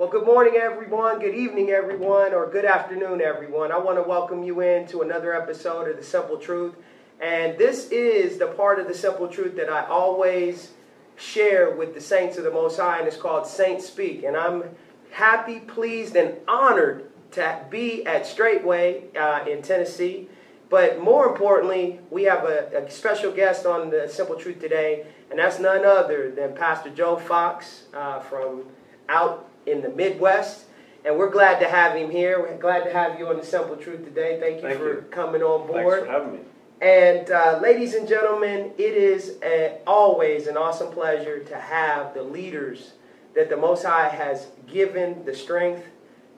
Well, good morning, everyone. Good evening, everyone, or good afternoon, everyone. I want to welcome you into another episode of The Simple Truth. And this is the part of The Simple Truth that I always share with the saints of the Most High, and it's called Saints Speak. And I'm happy, pleased, and honored to be at Straightway in Tennessee. But more importantly, we have a special guest on The Simple Truth today, and that's none other than Pastor Joe Fox from out in the Midwest. And we're glad to have him here. We're glad to have you on The Simple Truth today. Thank you for coming on board. Thanks for having me. And ladies and gentlemen, it is always an awesome pleasure to have the leaders that the Most High has given the strength,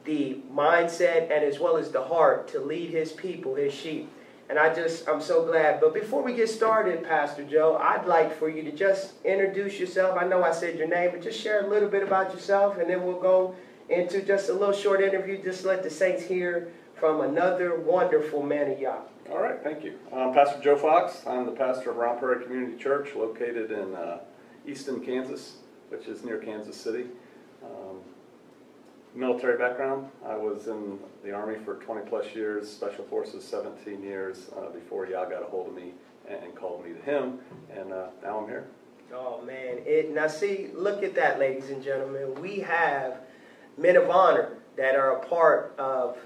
the mindset, and as well as the heart to lead His people, His sheep. And I'm so glad. But before we get started, Pastor Joe, I'd like for you to just introduce yourself. I know I said your name, but just share a little bit about yourself, and then we'll go into just a little short interview. Just let the saints hear from another wonderful man of Yah. All right, thank you. I'm Pastor Joe Fox. I'm the pastor of Round Prairie Community Church, located in Easton, Kansas, which is near Kansas City. Military background. I was in the Army for 20 plus years, Special Forces 17 years before Yah got a hold of me and called me to Him, and now I'm here. Oh man, now see, look at that, ladies and gentlemen. We have men of honor that are a part of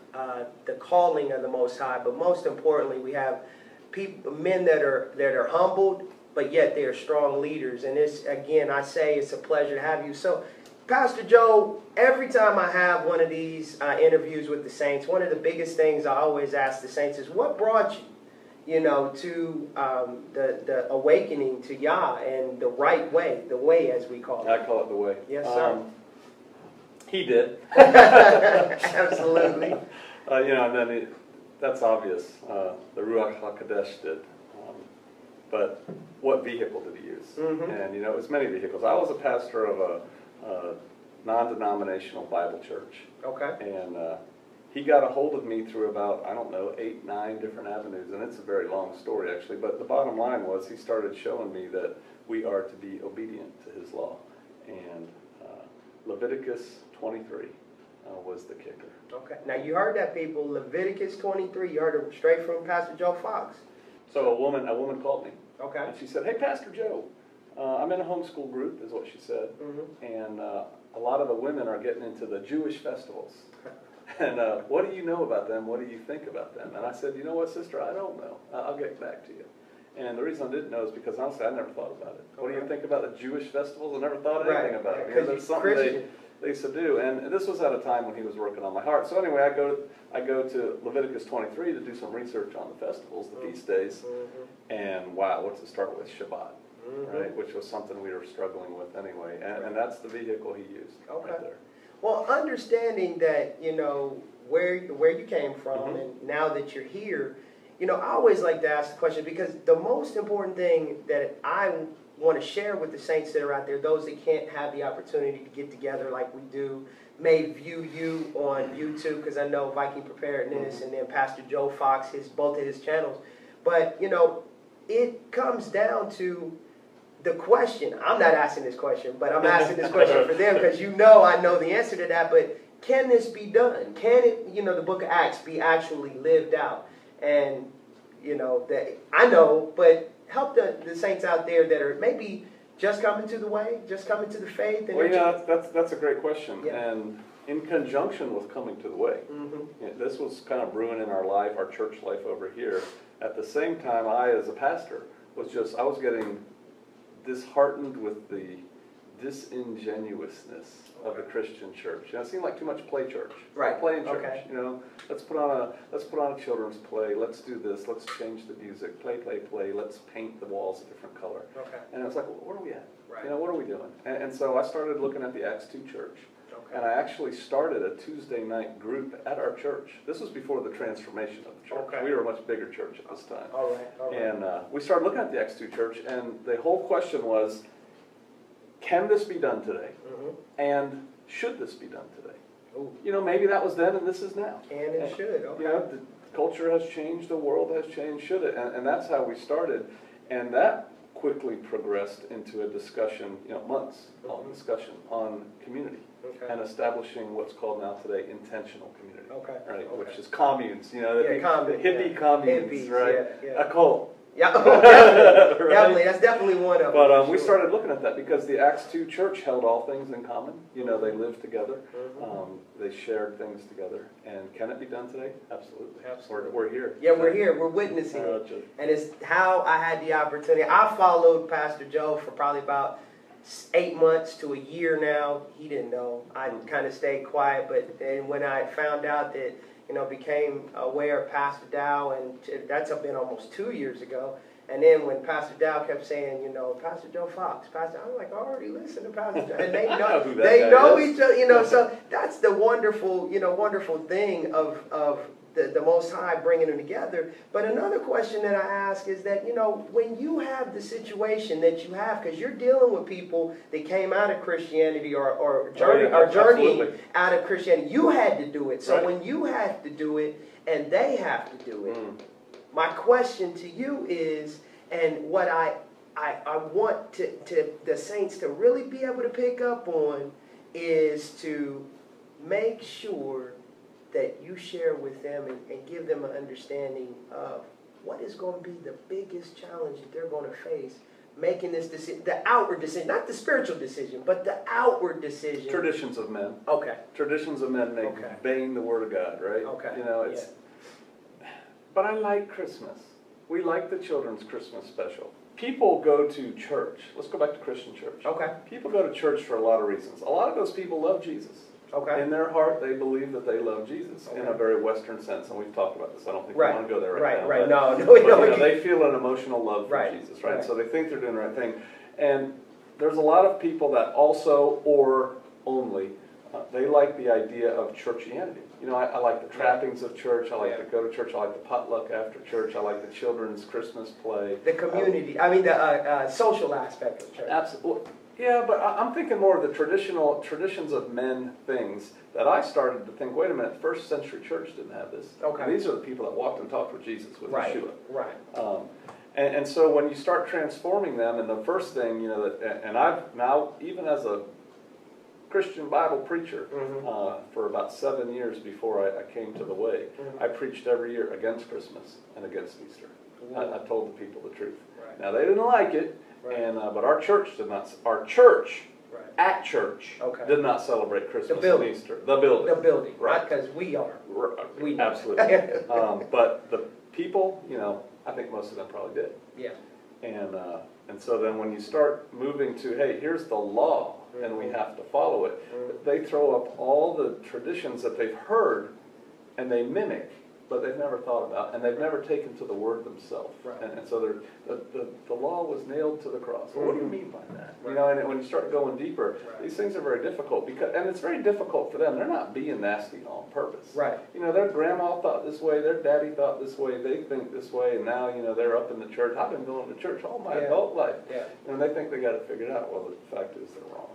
the calling of the Most High, but most importantly, we have men that are humbled, but yet they are strong leaders. And it's, again, I say it's a pleasure to have you. So, Pastor Joe, every time I have one of these interviews with the saints, one of the biggest things I always ask the saints is, what brought you, to the awakening to Yah and the right way, the way as we call it? I call it the way. Yes, sir. He did. Absolutely. And then that's obvious. The Ruach HaKodesh did. But what vehicle did he use? Mm-hmm. And, it was many vehicles. I was a pastor of a non-denominational Bible church. Okay. And he got a hold of me through about, 8, 9 different avenues. And it's a very long story, actually. But the bottom line was he started showing me that we are to be obedient to his law. And Leviticus 23 was the kicker. Okay. Now, you heard that, people. Leviticus 23. You heard it straight from Pastor Joe Fox. So a woman called me. Okay. And she said, "Hey, Pastor Joe, I'm in a homeschool group," is what she said. Mm-hmm. And a lot of the women are getting into the Jewish festivals. And what do you know about them? What do you think about them? And I said, "You know what, sister? I don't know. I'll get back to you." And the reason I didn't know is because, honestly, I never thought about it. Okay. What do you think about the Jewish festivals? I never thought anything about it. There's something they used to do. And this was at a time when he was working on my heart. So anyway, I go to Leviticus 23 to do some research on the festivals, the feast days. Mm-hmm. And wow, what's it start with? Shabbat, mm-hmm. right? Which was something we were struggling with anyway. And that's the vehicle he used. Okay. Right there. Well, understanding that, where you came from, mm-hmm. and now that you're here, I always like to ask the question, because the most important thing that I want to share with the saints that are out there, those that can't have the opportunity to get together like we do, may view you on YouTube, because I know Viking Preparedness, mm-hmm. and then Pastor Joe Fox, both of his channels. But, it comes down to the question. I'm not asking this question, but I'm asking this question for them, because I know the answer to that. But can this be done? Can it, the book of Acts, be actually lived out? And, that I know, but help the saints out there that are maybe just coming to the way, just coming to the faith. And that's a great question. Yeah. And in conjunction with coming to the way, mm-hmm. This was kind of brewing in our life, our church life over here. At the same time, I, as a pastor, I was getting disheartened with the disingenuousness of the Christian church. It seemed like too much play church. Right. Play in church. Okay. Let's put on a children's play. Let's do this. Let's change the music. Play. Let's paint the walls a different color. Okay. And I was like, well, where are we at? Right. What are we doing? And so I started looking at the Acts 2 church. Okay. And I actually started a Tuesday night group at our church. This was before the transformation of the church. Okay. We were a much bigger church at this time. All right. And we started looking at the Acts 2 church, and the whole question was, can this be done today? Mm-hmm. And should this be done today? Ooh. Maybe that was then and this is now. And it should. Okay. The culture has changed, the world has changed, should it? And that's how we started. And that quickly progressed into a discussion, months long discussion on community and establishing what's called now today intentional community, right? Which is communes, the hippie communes, hippies, right? A cult. Yeah, definitely. Right? Definitely. That's definitely one of them. But we started looking at that because the Acts 2 church held all things in common. They lived together. They shared things together. And can it be done today? Absolutely. We're here. Yeah, we're here. We're witnessing it. And it's how I had the opportunity. I followed Pastor Joe for probably about 8 months to a year now. He didn't know. I kind of stayed quiet. But then when I found out that became aware of Pastor Dow, and that's been almost 2 years ago. And then when Pastor Dow kept saying, Pastor Joe Fox, Pastor, I'm like, I already listened to Pastor Joe. And they know each other, so that's the wonderful thing of the Most High bringing them together. But another question that I ask is that, when you have the situation that you have, because you're dealing with people that came out of Christianity or journeying out of Christianity, you had to do it. So when you have to do it and they have to do it, my question to you is, and what I want to the saints to really be able to pick up on, is to make sure that you share with them and give them an understanding of what is going to be the biggest challenge that they're going to face making this decision, the outward decision, not the spiritual decision, but the outward decision. Traditions of men. Traditions of men make vain the word of God, right? But I like Christmas. We like the children's Christmas special. People go to church. Let's go back to Christian church. People go to church for a lot of reasons. A lot of those people love Jesus. In their heart, they believe that they love Jesus in a very Western sense, and we've talked about this. I don't think we want to go there right now. But they feel an emotional love for Jesus, right? So they think they're doing the right thing. And there's a lot of people that also, or only, they like the idea of churchianity. I like the trappings of church. I like to go to church. I like the potluck after church. I like the children's Christmas play. The community. The social aspect of church. Absolutely. Yeah, but I'm thinking more of the traditions of men things that I started to think, wait a minute, first century church didn't have this. And these are the people that walked and talked with Jesus, with Yeshua. And so when you start transforming them, and the first thing, and I've now, even as a Christian Bible preacher for about 7 years before I came to the way, I preached every year against Christmas and against Easter. I told the people the truth. Now, they didn't like it. But our church did not. Our church, at church, did not celebrate Christmas and Easter. The building, right? Because we are. We absolutely. But the people, I think most of them probably did. Yeah. And so then when you start moving to, hey, here's the law, and we have to follow it, they throw up all the traditions that they've heard, and they mimic. But they've never thought about, and they've never taken to the word themselves. And so the law was nailed to the cross. Well, what do you mean by that? And when you start going deeper, these things are very difficult, and it's very difficult for them. They're not being nasty on purpose. Their grandma thought this way, their daddy thought this way, they think this way, and now they're up in the church. I've been going to church all my adult life, and they think they got it figured out. Well, the fact is they're wrong.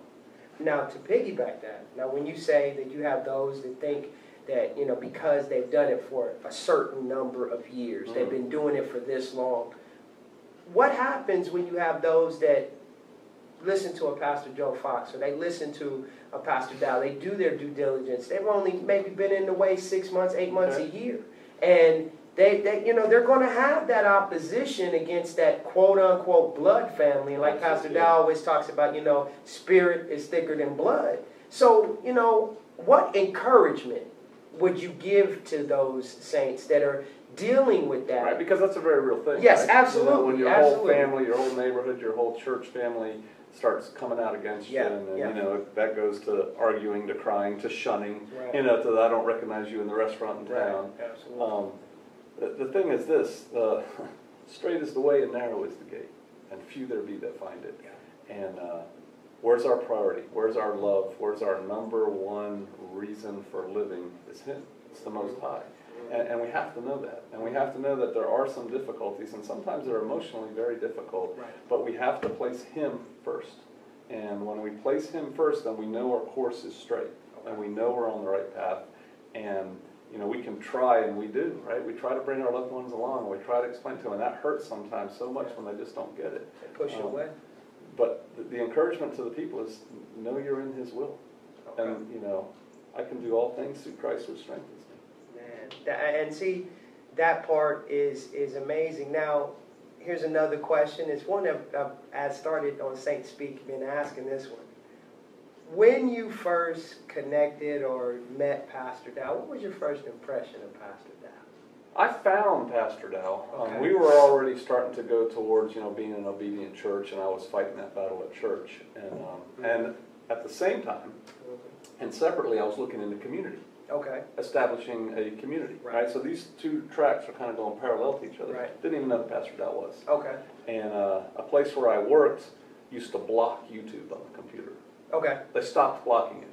Now, to piggyback that, when you say that you have those that think that, because they've done it for a certain number of years, they've been doing it for this long, what happens when you have those that listen to a Pastor Joe Fox, or they listen to a Pastor Dow, they do their due diligence, they've only maybe been in the way 6 months, 8 months, a year, and they're going to have that opposition against that quote-unquote blood family, and like Pastor Dow always talks about, spirit is thicker than blood. So, what encouragement would you give to those saints that are dealing with that? Right, because that's a very real thing. Yes, absolutely. When your whole family, your whole neighborhood, your whole church family starts coming out against you, and that goes to arguing, to crying, to shunning, to I don't recognize you in the restaurant in town. Absolutely. The thing is this, straight is the way and narrow is the gate, and few there be that find it. And where's our priority? Where's our love? Where's our number one reason for living? It's Him. It's the Most High. And we have to know that. And we have to know that there are some difficulties, and sometimes they're emotionally very difficult, but we have to place Him first. And when we place Him first, then we know our course is straight, and we know we're on the right path. And you know, we can try, and we do, right? We try to bring our loved ones along. We try to explain to them, and that hurts sometimes so much when they just don't get it. They push it away. But the encouragement to the people is, know you're in His will. Okay. And, you know, I can do all things through Christ who strengthens me. Man, and see, that part is amazing. Now, here's another question. It's one I started on Saint Speak, been asking this one. When you first connected or met Pastor Dow, what was your first impression of Pastor Dow? I found Pastor Dow. Okay. We were already starting to go towards, you know, being an obedient church, and I was fighting that battle at church. And at the same time, and separately, I was looking into community. Okay. Establishing a community, right? So these two tracks are kind of going parallel to each other. Right. Didn't even know who Pastor Dow was. Okay. And a place where I worked used to block YouTube on the computer. Okay. They stopped blocking it.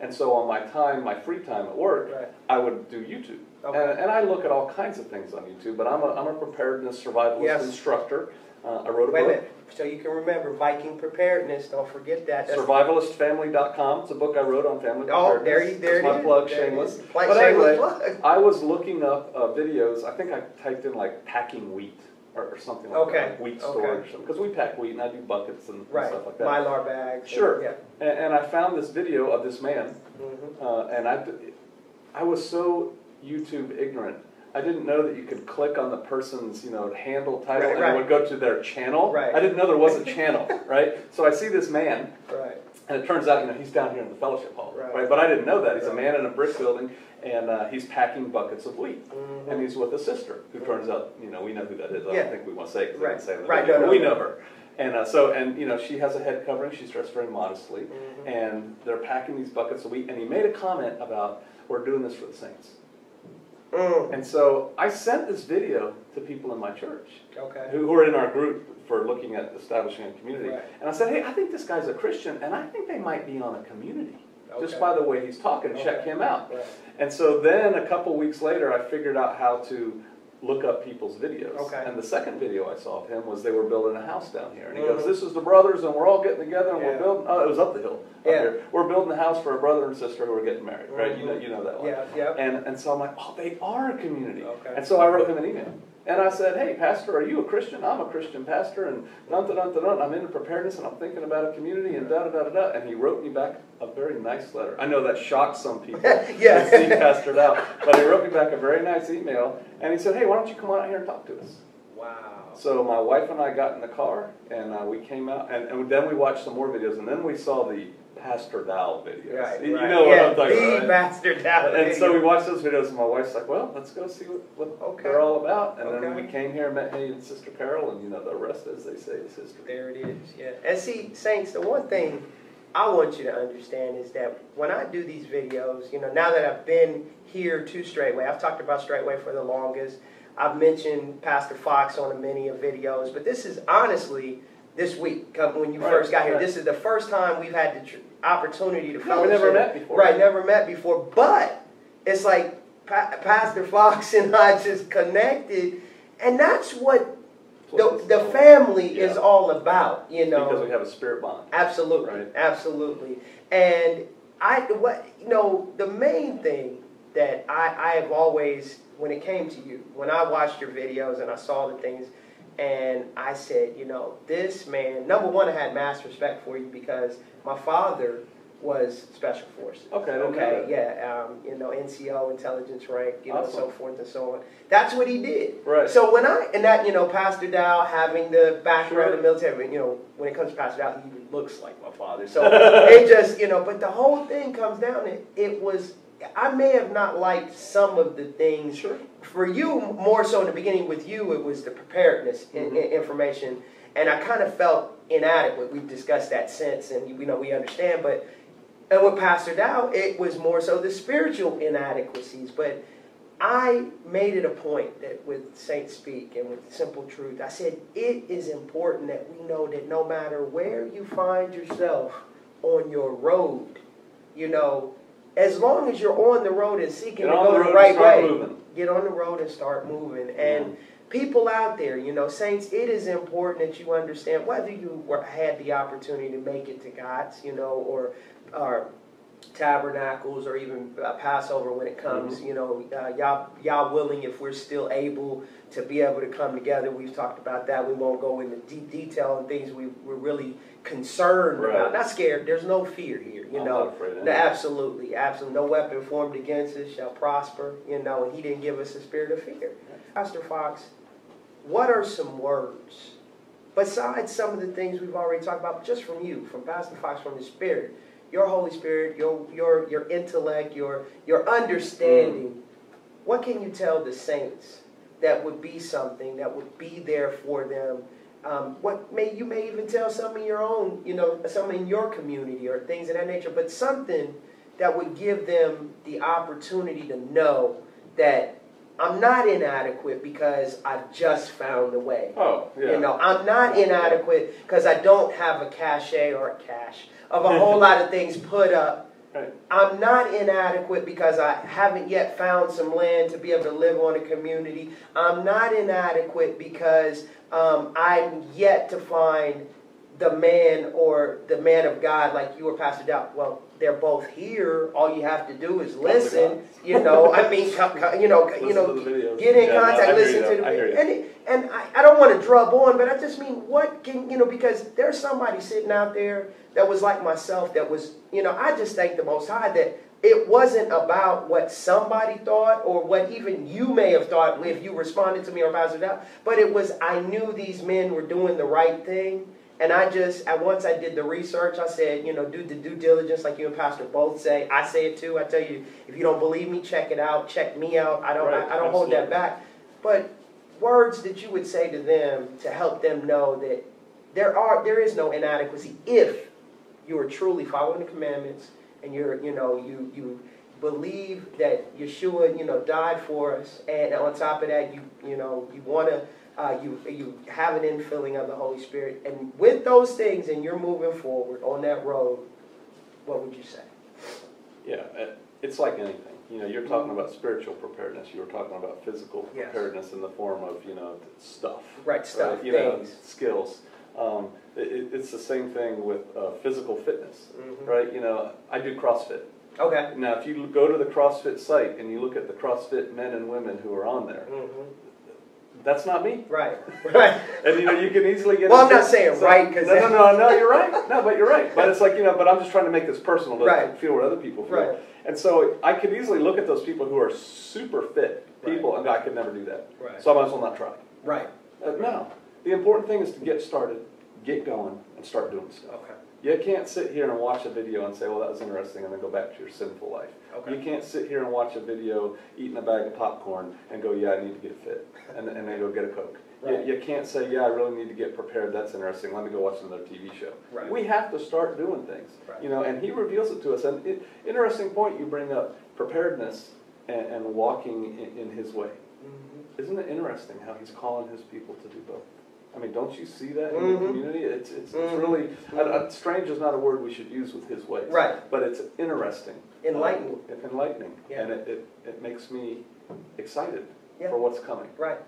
And so on my free time at work, right. I would do YouTube. Okay. And I look at all kinds of things on YouTube, but I'm a preparedness survivalist instructor. I wrote a book. Wait a minute. So you can remember Viking preparedness. Don't forget that. Survivalistfamily.com. It's a book I wrote on family preparedness. Oh, there it That's my is. plug, there shameless. Like But shameless anyway, plug. I was looking up videos. I think I typed in like packing wheat or something like that. Like wheat storage. Because we pack wheat and I do buckets and stuff like that. Mylar bags. Sure. Yeah. And I found this video of this man. And I was so YouTube ignorant. I didn't know that you could click on the person's, you know, handle title and it would go to their channel. Right. I didn't know there was a channel, right? So I see this man, right. and it turns out, you know, he's down here in the fellowship hall, right? But I didn't know that. He's a man in a brick building, and he's packing buckets of wheat. And he's with a sister who turns out, you know, we know who that is. I don't think we want to say it because I didn't say it. Right. But we know her. And you know, she has a head covering. She's dressed very modestly, and they're packing these buckets of wheat. And he made a comment about, "We're doing this for the saints." And so I sent this video to people in my church who are in our group for looking at establishing a community. Right. And I said, hey, I think this guy's a Christian, and I think they might be on a community. Just by the way he's talking, check him out. Right. And so then a couple weeks later, I figured out how to look up people's videos. And the second video I saw of him was they were building a house down here. And he goes, this is the brothers, and we're all getting together, and we're building, it was up the hill. Up here. We're building a house for a brother and sister who are getting married, right? You know that one. And so I'm like, oh, they are a community. And so I wrote him an email. And I said, hey, pastor, are you a Christian? I'm a Christian pastor, and dun-dun-dun-dun-dun. I'm into preparedness, and I'm thinking about a community, and da-da-da-da-da. And he wrote me back a very nice letter. I know that shocked some people to see Pastor Dow, but he wrote me back a very nice email, and he said, hey, why don't you come on out here and talk to us? Wow. So my wife and I got in the car, and we came out, and then we watched some more videos, and then we saw the Pastor Dow videos. Right, you know what I'm talking about, the Pastor Dow And so we watched those videos, and my wife's like, well, let's go see what they're all about. And then we came here and met Hay and Sister Carol, and, you know, the rest, as they say, is history. There it is, And see, Saints, the one thing I want you to understand is that when I do these videos, you know, now that I've been here to Straightway, I've talked about Straightway for the longest. I've mentioned Pastor Fox on many of videos, but this is honestly this week when you first got here. This is the first time we've had the opportunity to fellowship. We never met before. Right, never met before. But it's like Pastor Fox and I just connected, and that's what the family is all about, you know. Because we have a spirit bond. Absolutely, absolutely. And the main thing that I have always, when it came to you, when I watched your videos and I saw the things, and I said, you know, this man, number one, I had mass respect for you because my father was Special Forces. You know, NCO, intelligence rank, you know, so forth and so on. That's what he did. Right. So you know, Pastor Dow having the background in the military, you know, when it comes to Pastor Dow, he looks like my father. So it just, you know, but the whole thing comes down to I may have not liked some of the things. For you, more so in the beginning with you, it was the preparedness information. And I kind of felt inadequate. We've discussed that since, and we understand. And with Pastor Dow, it was more so the spiritual inadequacies. But I made it a point that with Saint Speak and with Simple Truth, I said it is important that we know that no matter where you find yourself on your road, you know, as long as you're on the road and seeking to go the right way, get on the road and start moving. And people out there, you know, Saints, it is important that you understand whether you had the opportunity to make it to G.O.T.S, you know, or Tabernacles or even Passover when it comes, y'all willing, if we're still able to be able to come together. We've talked about that. We won't go into deep detail on things we're really concerned about. Not scared. There's no fear here, I'm not afraid. No, absolutely. No weapon formed against us shall prosper, and he didn't give us a spirit of fear. Pastor Fox, what are some words, besides some of the things we've already talked about, just from you, from Pastor Fox, from the Spirit, your Holy Spirit, your intellect, your understanding, what can you tell the saints that would be something that would be there for them? You may even tell some in your own, some in your community or things of that nature, but something that would give them the opportunity to know that I'm not inadequate because I've just found a way. Oh, yeah. I'm not inadequate because I don't have a cachet or a cache of a whole lot of things put up. Right. I'm not inadequate because I haven't yet found some land to be able to live on a community. I'm not inadequate because I'm yet to find the man or the man of God like you or Pastor Dow. Well, they're both here. All you have to do is listen. Get in contact, listen to the video. And I don't want to drub on, but I just mean, what can, because there's somebody sitting out there that was like myself, that was, I just thank the Most High that it wasn't about what somebody thought or what even you may have thought if you responded to me or Pastor Dow, but it was, I knew these men were doing the right thing. And once I did the research, I said, do the due diligence like you and Pastor both say. I say it too. I tell you, if you don't believe me, check it out. Check me out. I don't hold that back. But words that you would say to them to help them know that there is no inadequacy if you are truly following the commandments and you believe that Yeshua, died for us, and on top of that, you want to. You have an infilling of the Holy Spirit. And with those things, and you're moving forward on that road, what would you say? Yeah, it's like anything. You're talking about spiritual preparedness. You were talking about physical preparedness in the form of, stuff. Right, stuff, things. Skills. It's the same thing with physical fitness, right? I do CrossFit. Okay. Now, if you go to the CrossFit site and you look at the CrossFit men and women who are on there, that's not me. Right. And you can easily get. Well, I'm not saying right because no, you're right. No, but you're right. But it's like but I'm just trying to make this personal to feel what other people feel. Right. And so I could easily look at those people who are super fit people, and I could never do that. Right. So I might as well not try. Right. No, the important thing is to get started, get going, and start doing stuff. Okay. You can't sit here and watch a video and say, well, that was interesting, and then go back to your sinful life. Okay. You can't sit here and watch a video eating a bag of popcorn and go, yeah, I need to get fit, and then go get a Coke. Right. You can't say, yeah, I really need to get prepared. That's interesting. Let me go watch another TV show. Right. We have to start doing things, and He reveals it to us. And interesting point you bring up, preparedness and walking in His way. Mm-hmm. Isn't it interesting how He's calling His people to do both? I mean, don't you see that in the community? It's really, strange is not a word we should use with His ways. Right. But it's interesting. Enlightening. Enlightening. Yeah. And it makes me excited for what's coming. Right.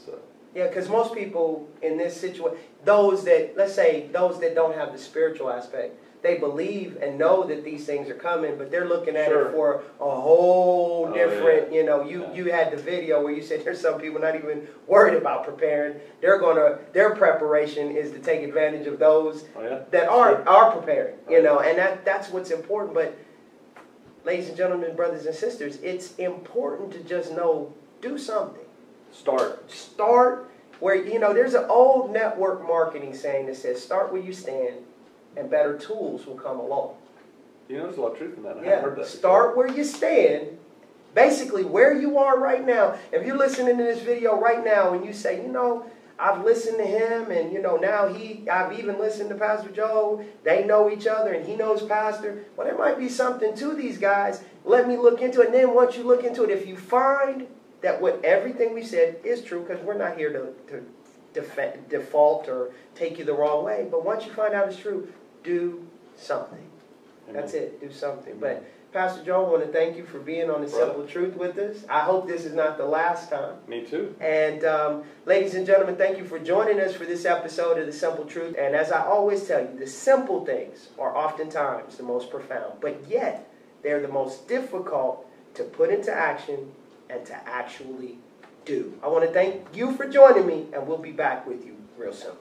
So. Yeah, because most people in this situation, those that don't have the spiritual aspect, they believe and know that these things are coming, but they're looking at it for a whole different, you had the video where you said there's some people not even worried about preparing. Their preparation is to take advantage of those that are preparing, and that's what's important. But ladies and gentlemen, brothers and sisters, it's important to just know, do something. Start where, there's an old network marketing saying that says, start where you stand and better tools will come along. There's a lot of truth in that. I haven't heard that start before. Where you stand, basically where you are right now. If you're listening to this video right now and you say, I've listened to him and, now I've even listened to Pastor Joe. They know each other and he knows Pastor. Well, there might be something to these guys. Let me look into it. And then once you look into it, if you find that everything we said is true, because we're not here to default or take you the wrong way, but once you find out it's true, do something. Amen. That's it. Do something. Amen. But Pastor Joe, I want to thank you for being on the Simple Truth with us. I hope this is not the last time. Me too. And ladies and gentlemen, thank you for joining us for this episode of the Simple Truth. And as I always tell you, the simple things are oftentimes the most profound, but yet They're the most difficult to put into action and to actually do. I want to thank you for joining me, and we'll be back with you real soon.